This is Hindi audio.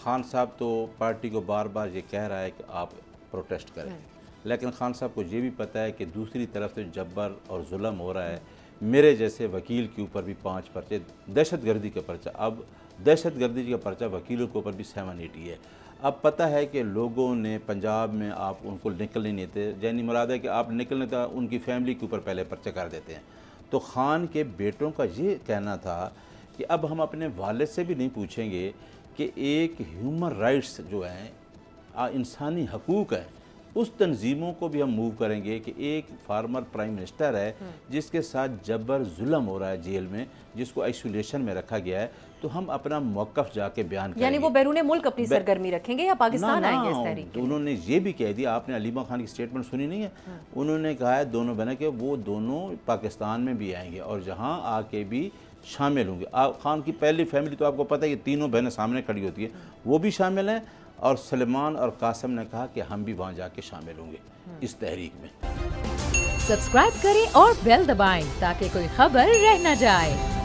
खान साहब तो पार्टी को बार बार ये कह रहा है कि आप प्रोटेस्ट करें, लेकिन खान साहब को ये भी पता है कि दूसरी तरफ से जब्बर और जुल्म हो रहा है। मेरे जैसे वकील के ऊपर भी 5 पर्चे, दहशतगर्दी का पर्चा, अब दहशतगर्दी का पर्चा वकीलों के ऊपर भी 780 है। अब पता है कि लोगों ने पंजाब में आप उनको निकलने नहीं देते, यानी मुराद है कि आप निकलने का उनकी फैमिली के ऊपर पहले पर्चा कर देते हैं। तो खान के बेटों का ये कहना था कि अब हम अपने वालिद से भी नहीं पूछेंगे कि एक ह्यूमन राइट्स जो हैं, इंसानी हकूक़ हैं, उस तंजीमों को भी हम मूव करेंगे कि एक फार्मर प्राइम मिनिस्टर है जिसके साथ जबर जुल्म हो रहा है जेल में, जिसको आइसोलेशन में रखा गया है, तो हम अपना मौक़िफ़ जाके बयान करेंगे। यानी वो बैरूने मुल्क अपनी सरगर्मी रखेंगे या पाकिस्तान आएंगे इस तहरीक के लिए? उन्होंने ये भी कह दिया, आपने अलीमा खान की स्टेटमेंट सुनी नहीं है? उन्होंने कहा है दोनों बहनें कि वो दोनों पाकिस्तान में भी आएंगे और जहाँ आके भी शामिल होंगे। खान की पहली फैमिली तो आपको पता है कि तीनों बहनें सामने खड़ी होती है, वो भी शामिल हैं, और सलमान और कासिम ने कहा कि हम भी वहाँ जाके शामिल होंगे इस तहरीक में। सब्सक्राइब करें और बेल दबाएं ताकि कोई खबर रह न जाए।